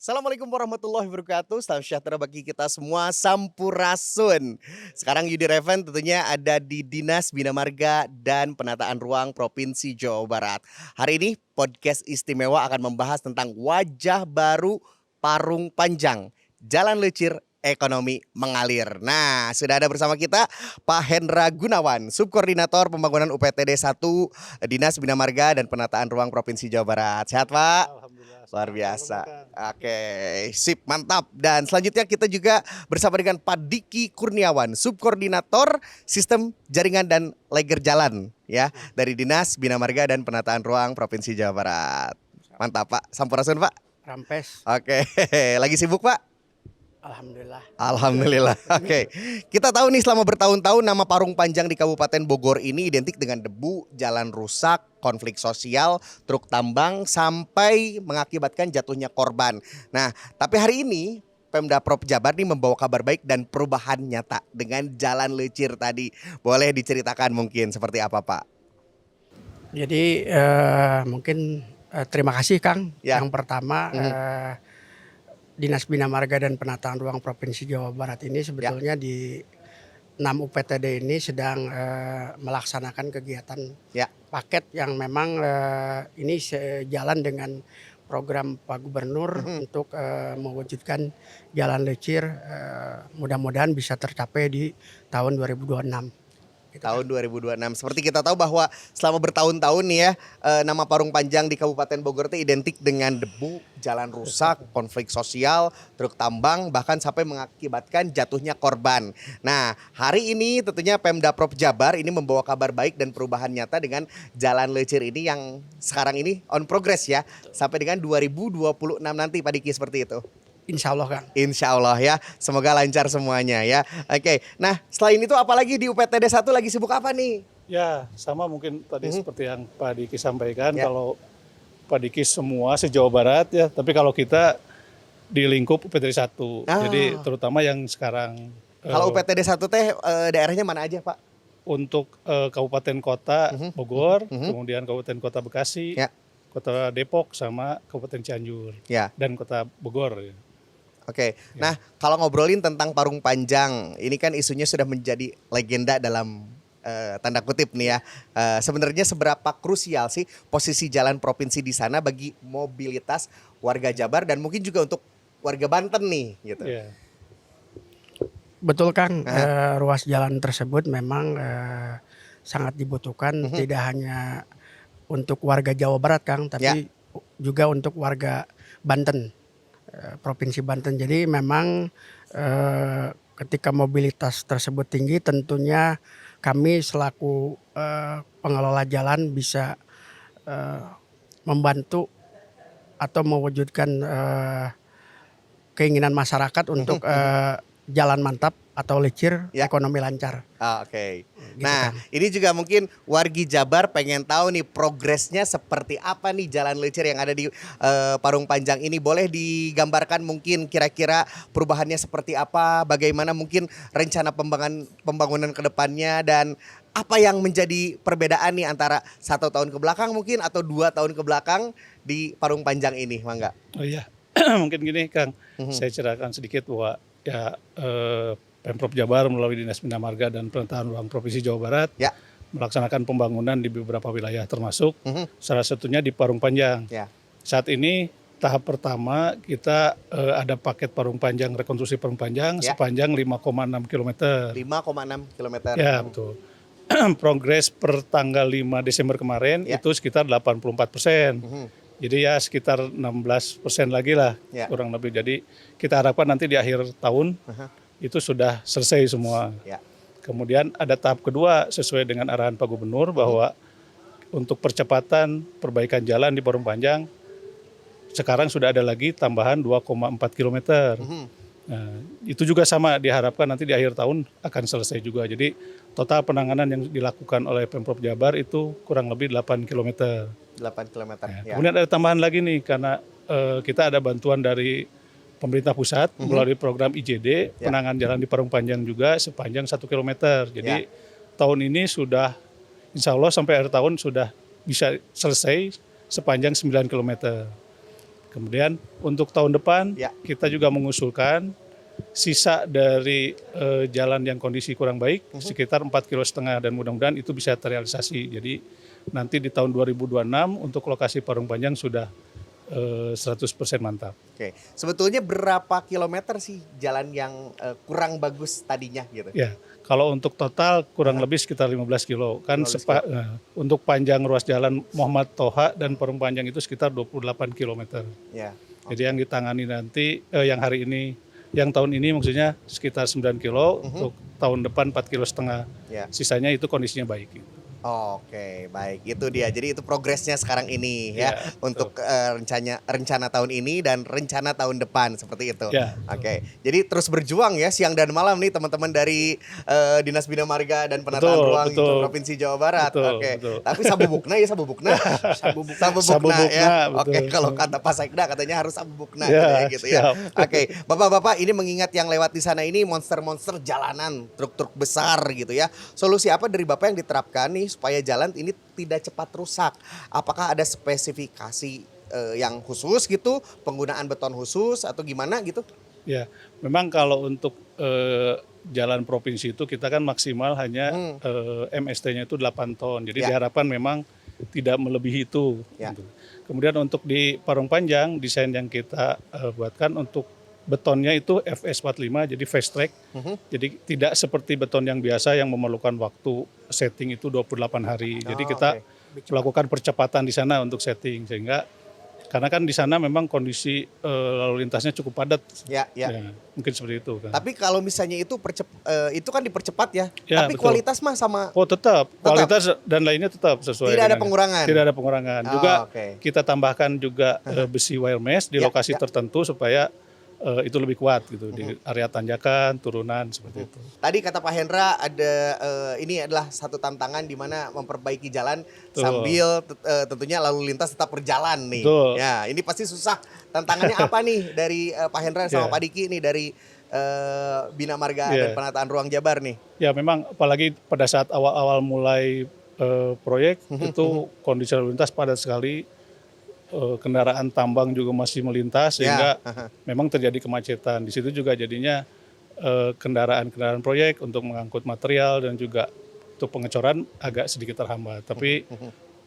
Assalamualaikum warahmatullahi wabarakatuh. Salam sejahtera bagi kita semua. Sampurasun. Sekarang Yudi Reven tentunya ada di Dinas Bina Marga dan Penataan Ruang Provinsi Jawa Barat. Hari ini podcast istimewa akan membahas tentang wajah baru Parung Panjang, Jalan Licir Ekonomi Mengalir. Nah, sudah ada bersama kita Pak Hendra Gunawan, Subkoordinator Pembangunan UPTD 1 Dinas Bina Marga dan Penataan Ruang Provinsi Jawa Barat. Sehat, Pak? Alhamdulillah. Luar Sehat, biasa. Kang. Oke, sip, mantap. Dan selanjutnya kita juga bersama dengan Pak Diki Kurniawan, Subkoordinator Sistem Jaringan dan Leger Jalan ya dari Dinas Bina Marga dan Penataan Ruang Provinsi Jawa Barat. Mantap, Pak. Sampurasun, Pak. Rampes, Oke, lagi sibuk, Pak? alhamdulillah. Alhamdulillah. Oke. Kita tahu nih selama bertahun-tahun nama Parung Panjang di Kabupaten Bogor ini identik dengan debu, jalan rusak, konflik sosial, truk tambang sampai mengakibatkan jatuhnya korban. Nah, tapi hari ini Pemda Prov Jabar nih membawa kabar baik dan perubahan nyata dengan jalan licir tadi. Boleh diceritakan mungkin seperti apa, Pak? Jadi mungkin terima kasih Kang. Ya. Yang pertama Dinas Bina Marga dan Penataan Ruang Provinsi Jawa Barat ini sebetulnya di 6 UPTD ini sedang melaksanakan kegiatan Ya. paket yang memang ini sejalan dengan program Pak Gubernur untuk mewujudkan jalan licir mudah-mudahan bisa tercapai di tahun 2026. Gitu, Tahun 2026. Seperti kita tahu bahwa selama bertahun-tahun nih ya nama Parung Panjang di Kabupaten Bogor itu identik dengan debu, jalan rusak, konflik sosial, truk tambang bahkan sampai mengakibatkan jatuhnya korban. Nah, hari ini tentunya Pemda Prov Jabar ini membawa kabar baik dan perubahan nyata dengan jalan licir ini yang sekarang ini on progress ya sampai dengan 2026 nanti Pak Diki seperti itu. Insya Allah Kang. Insya Allah ya, semoga lancar semuanya ya. Oke, nah selain itu apalagi di UPTD 1 lagi sibuk apa nih? Ya, sama mungkin tadi seperti yang Pak Diki sampaikan, Ya. kalau Pak Diki semua se-Jawa Barat ya, tapi kalau kita di lingkup UPTD 1. Ah. Jadi terutama yang sekarang Kalau UPTD 1 teh daerahnya mana aja, Pak? untuk kabupaten kota Bogor, kemudian kabupaten kota Bekasi, Ya. kota Depok sama kabupaten Cianjur Ya. dan kota Bogor. Ya. Oke. Nah, kalau ngobrolin tentang Parung Panjang, ini kan isunya sudah menjadi legenda dalam tanda kutip nih ya. Sebenarnya seberapa krusial sih posisi jalan provinsi di sana bagi mobilitas warga Jabar dan mungkin juga untuk warga Banten nih gitu. Ya. Betul Kang, ruas jalan tersebut memang sangat dibutuhkan tidak hanya untuk warga Jawa Barat Kang, tapi juga untuk warga Banten, Provinsi Banten. Jadi memang ketika mobilitas tersebut tinggi tentunya kami selaku pengelola jalan bisa membantu atau mewujudkan keinginan masyarakat untuk jalan mantap atau licir, ekonomi lancar. Oke. Gitu Nah, kan. ini juga mungkin wargi Jabar pengen tahu nih progresnya seperti apa nih jalan licir yang ada di Parung Panjang ini. Boleh digambarkan mungkin kira-kira perubahannya seperti apa, bagaimana mungkin rencana pembangunan ke depannya dan apa yang menjadi perbedaan nih antara 1 tahun ke belakang mungkin atau 2 tahun ke belakang di Parung Panjang ini, Mangga? Oh iya, mungkin gini Kang, saya ceritakan sedikit bahwa ya Pemprov Jabar melalui Dinas Bina Marga dan Penataan Ruang Provinsi Jawa Barat melaksanakan pembangunan di beberapa wilayah termasuk salah satunya di Parung Panjang. Ya. Saat ini tahap pertama kita ada paket Parung Panjang, rekonstruksi Parung Panjang sepanjang 5,6 km. 5,6 km. Ya betul. Progres per tanggal 5 Desember kemarin itu sekitar 84%. Jadi ya sekitar 16% lagi lah kurang lebih. Jadi kita harapkan nanti di akhir tahun itu sudah selesai semua. Kemudian ada tahap kedua sesuai dengan arahan Pak Gubernur bahwa untuk percepatan perbaikan jalan di Parung Panjang sekarang sudah ada lagi tambahan 2,4 km. Nah, itu juga sama diharapkan nanti di akhir tahun akan selesai juga. Jadi total penanganan yang dilakukan oleh Pemprov Jabar itu kurang lebih 8 km. 8 km. Kemudian ada tambahan lagi nih karena kita ada bantuan dari pemerintah pusat melalui program IJD penanganan jalan di Parung Panjang juga sepanjang 1 km. Jadi tahun ini sudah insya Allah sampai akhir tahun sudah bisa selesai sepanjang 9 km. Kemudian untuk tahun depan Ya. kita juga mengusulkan sisa dari jalan yang kondisi kurang baik sekitar 4,5 km dan mudah-mudahan itu bisa terrealisasi. Jadi nanti di tahun 2026 untuk lokasi Parung Panjang sudah 100% mantap. Oke, sebetulnya berapa kilometer sih jalan yang kurang bagus tadinya gitu? Ya, kalau untuk total kurang lebih sekitar 15 kilo. Kan 15 untuk panjang ruas jalan Muhammad Toha dan Parung Panjang itu sekitar 28 km. Ya. Jadi yang ditangani nanti, yang hari ini, yang tahun ini maksudnya sekitar 9 kilo, untuk tahun depan 4,5 km. Ya. Sisanya itu kondisinya baik. Oke, baik. Itu dia. Jadi itu progresnya sekarang ini ya, Ya, untuk rencana tahun ini dan rencana tahun depan seperti itu. Ya, Oke. Jadi terus berjuang ya siang dan malam nih teman-teman dari Dinas Bina Marga dan Penataan Betul, Ruang betul. Provinsi Jawa Barat. Betul, Oke. betul. Tapi sabubukna ya sabubukna. Sabubukna ya. Sabubukna, Oke, betul. kalau kata Pak Sekda katanya harus sabubukna Ya, gitu ya. siap. Oke, Bapak-bapak ini mengingat yang lewat di sana ini monster-monster jalanan, truk-truk besar gitu ya. Solusi apa dari Bapak yang diterapkan nih supaya jalan ini tidak cepat rusak? Apakah ada spesifikasi yang khusus gitu, penggunaan beton khusus atau gimana gitu? Ya, memang kalau untuk jalan provinsi itu kita kan maksimal hanya MST-nya itu 8 ton. Jadi Ya. diharapkan memang tidak melebihi itu. Ya. Gitu. Kemudian untuk di Parung Panjang, desain yang kita buatkan untuk betonnya itu FS45, jadi fast track. Jadi tidak seperti beton yang biasa yang memerlukan waktu setting itu 28 hari. Jadi Oh, kita oke. melakukan percepatan di sana untuk setting, sehingga karena kan di sana memang kondisi lalu lintasnya cukup padat. Ya, ya. Ya, mungkin seperti itu kan. Tapi kalau misalnya itu itu kan dipercepat ya. Ya, Tapi betul. kualitas mah sama. Oh tetap, kualitas dan lainnya tetap sesuai. Tidak ada dengan- pengurangan? Tidak ada pengurangan. Oh, Juga oke. kita tambahkan juga besi wire mesh di Ya, lokasi ya. tertentu supaya itu lebih kuat gitu di area tanjakan, turunan seperti itu. Tadi kata Pak Hendra ada ini adalah satu tantangan di mana memperbaiki jalan Betul. sambil tentunya lalu lintas tetap berjalan nih. Betul. Ya, ini pasti susah. Tantangannya apa nih dari Pak Hendra sama Ya. Pak Diki nih dari Bina Marga Ya. dan Penataan Ruang Jabar nih? Ya memang apalagi pada saat awal-awal mulai proyek itu kondisi lalu lintas padat sekali. Kendaraan tambang juga masih melintas sehingga memang terjadi kemacetan. Di situ juga jadinya kendaraan-kendaraan proyek untuk mengangkut material dan juga untuk pengecoran agak sedikit terhambat. Tapi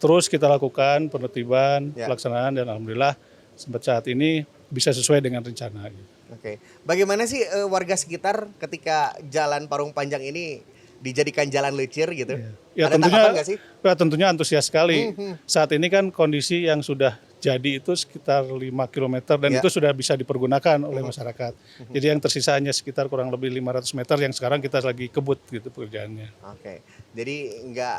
terus kita lakukan penertiban, Ya. pelaksanaan dan alhamdulillah sampai saat ini bisa sesuai dengan rencana. Oke. Bagaimana sih warga sekitar ketika jalan Parung Panjang ini dijadikan jalan lecir gitu? Ya Ada tentunya, tanggapan nggak sih? ya tentunya antusias sekali. Saat ini kan kondisi yang sudah jadi itu sekitar 5 km dan Ya. itu sudah bisa dipergunakan oleh masyarakat. Jadi yang tersisa hanya sekitar kurang lebih 500 meter yang sekarang kita lagi kebut gitu pekerjaannya. Oke. Jadi nggak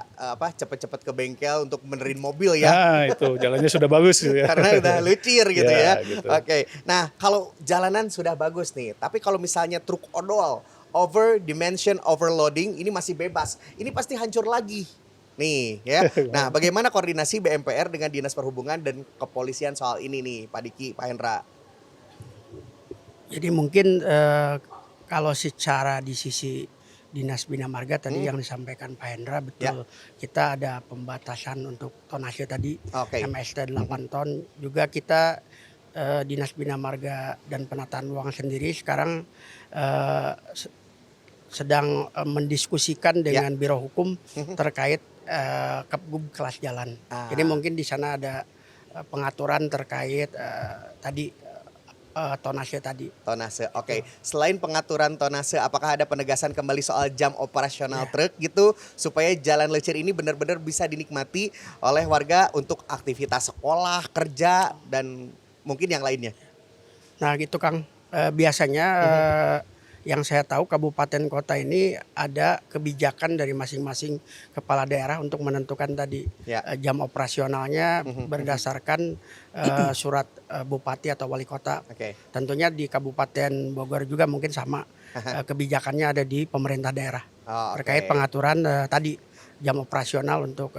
cepet-cepet ke bengkel untuk benerin mobil ya? Nah itu jalannya sudah bagus gitu ya. Karena udah lucir gitu ya. Ya, gitu. Oke. Nah, kalau jalanan sudah bagus nih, tapi kalau misalnya truk odol over dimension overloading ini masih bebas. Ini pasti hancur lagi. Nih ya. Nah, bagaimana koordinasi BMPR dengan Dinas Perhubungan dan Kepolisian soal ini nih, Pak Diki, Pak Hendra? Jadi mungkin kalau secara di sisi Dinas Bina Marga tadi yang disampaikan Pak Hendra betul. Kita ada pembatasan untuk tonase tadi Oke. MST 8 ton. Juga kita Dinas Bina Marga dan Penataan Ruang sendiri sekarang sedang mendiskusikan dengan Biro Hukum terkait Kepgub kelas jalan. Jadi mungkin di sana ada pengaturan terkait tadi tonase tadi. Tonase, oke. Selain pengaturan tonase, apakah ada penegasan kembali soal jam operasional truk gitu supaya jalan lecir ini benar-benar bisa dinikmati oleh warga untuk aktivitas sekolah, kerja dan mungkin yang lainnya? Nah gitu Kang, biasanya yang saya tahu kabupaten kota ini ada kebijakan dari masing-masing kepala daerah untuk menentukan tadi jam operasionalnya berdasarkan surat bupati atau wali kota. Oke. Tentunya di Kabupaten Bogor juga mungkin sama kebijakannya ada di pemerintah daerah terkait pengaturan tadi jam operasional untuk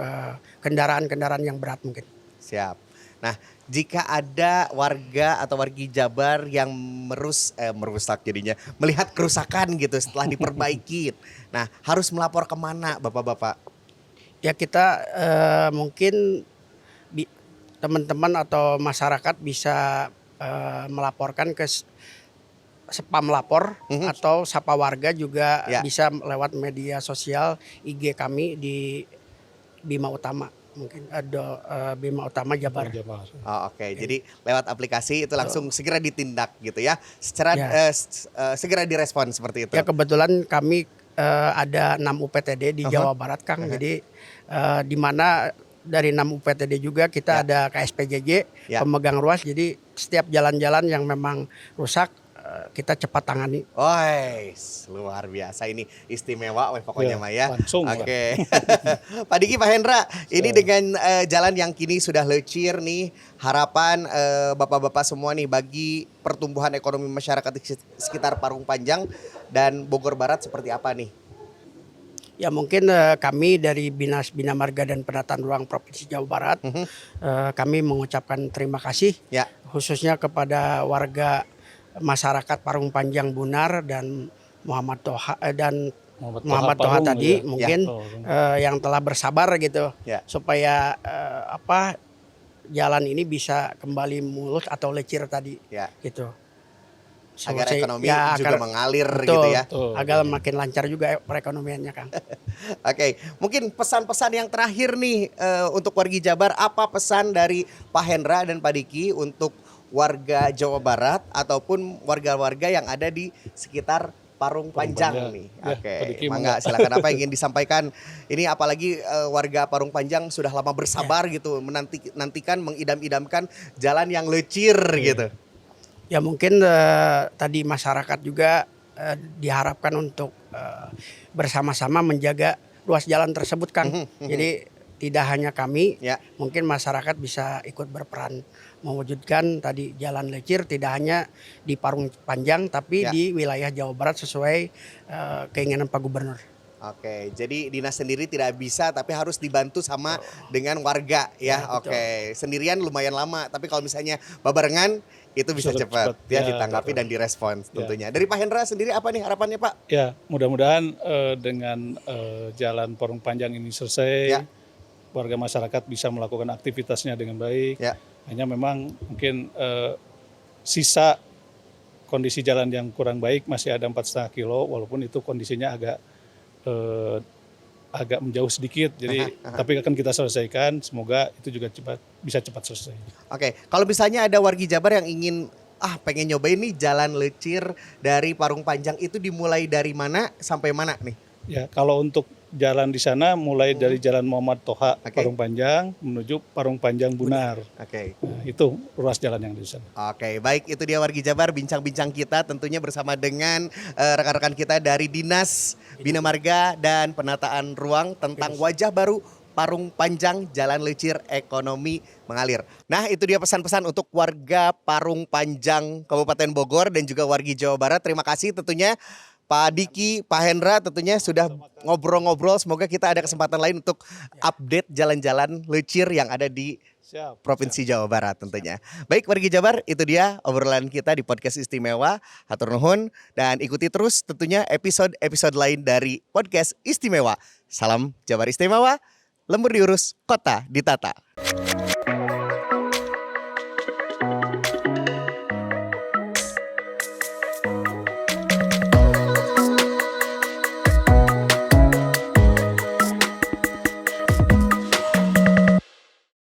kendaraan-kendaraan yang berat mungkin. Siap. Nah, jika ada warga atau wargi Jabar yang merusak jadinya, melihat kerusakan gitu setelah diperbaiki, nah harus melapor kemana Bapak-Bapak? Ya kita mungkin teman-teman atau masyarakat bisa melaporkan ke spam lapor atau sapa warga juga Ya. bisa lewat media sosial IG kami di Bima Utama, mungkin ada Bima Utama Jabar. Oh, oke. Jadi lewat aplikasi itu langsung segera ditindak gitu ya. Secara Ya. segera direspon seperti itu. Ya kebetulan kami ada 6 UPTD di Jawa Barat, Kang. Jadi di mana dari 6 UPTD juga kita ada KSPJJ, Ya. pemegang ruas. Jadi setiap jalan-jalan yang memang rusak kita cepat tangani. Luar biasa ini, istimewa pokoknya Ya, Mah ya. langsung lah. Oke. Pak Diki, Pak Hendra, ini dengan jalan yang kini sudah lecir nih, harapan Bapak-bapak semua nih bagi pertumbuhan ekonomi masyarakat di sekitar Parung Panjang dan Bogor Barat seperti apa nih? Ya mungkin kami dari Dinas Bina Marga dan Penataan Ruang Provinsi Jawa Barat, kami mengucapkan terima kasih Ya. khususnya kepada warga masyarakat Parung Panjang Bunar dan Muhammad Toha Muhammad Toha Parung, tadi ya. mungkin yang telah bersabar gitu Ya. supaya jalan ini bisa kembali mulus atau lecir tadi Ya. gitu. Agar ekonomi ya, juga mengalir betul, gitu ya. agar makin lancar juga perekonomiannya, Kang. Oke, mungkin pesan-pesan yang terakhir nih untuk wargi Jabar, apa pesan dari Pak Hendra dan Pak Diki untuk warga Jawa Barat ataupun warga-warga yang ada di sekitar Parung Panjang nih? Ya, Oke, Pak Diki, mangga silakan apa yang ingin disampaikan. Ini apalagi warga Parung Panjang sudah lama bersabar gitu, menantikan, mengidam-idamkan jalan yang lecir gitu. Ya mungkin tadi masyarakat juga diharapkan untuk bersama-sama menjaga ruas jalan tersebut, Kang. Jadi tidak hanya kami, Ya. mungkin masyarakat bisa ikut berperan mewujudkan tadi jalan lecir tidak hanya di Parung Panjang tapi Ya. di wilayah Jawa Barat sesuai keinginan Pak Gubernur. Oke, jadi dinas sendiri tidak bisa tapi harus dibantu sama dengan warga ya. Ya, betul. Oke, sendirian lumayan lama, tapi kalau misalnya babarengan itu bisa cepat ya, ditanggapi dan direspons tentunya. Dari Pak Hendra sendiri apa nih harapannya, Pak? Ya, mudah-mudahan dengan jalan Parung Panjang ini selesai, Ya. warga masyarakat bisa melakukan aktivitasnya dengan baik. Ya. Hanya memang mungkin sisa kondisi jalan yang kurang baik masih ada 4,5 kilo, walaupun itu kondisinya agak menjauh sedikit. Jadi tapi akan kita selesaikan. Semoga itu juga bisa cepat selesai. Oke, kalau misalnya ada wargi Jabar yang ingin pengen nyobain nih jalan lecir dari Parung Panjang, itu dimulai dari mana sampai mana nih? Ya, kalau untuk jalan di sana mulai dari Jalan Muhammad Toha Parung Panjang menuju Parung Panjang Bunar. Oke. Nah, itu ruas jalan yang di sana. Oke, baik, itu dia wargi Jabar, bincang-bincang kita tentunya bersama dengan rekan-rekan kita dari Dinas Bina Marga dan Penataan Ruang tentang wajah baru Parung Panjang, jalan lecir ekonomi mengalir. Nah, itu dia pesan-pesan untuk warga Parung Panjang Kabupaten Bogor dan juga wargi Jawa Barat. Terima kasih tentunya Pak Diki, Pak Hendra tentunya sudah ngobrol-ngobrol. Semoga kita ada kesempatan lain untuk update jalan-jalan lecir yang ada di Provinsi Jawa Barat tentunya. Baik wargi Jabar, itu dia obrolan kita di podcast istimewa. Hatur nuhun dan ikuti terus tentunya episode-episode lain dari podcast istimewa. Salam Jabar istimewa, lembur diurus, kota ditata.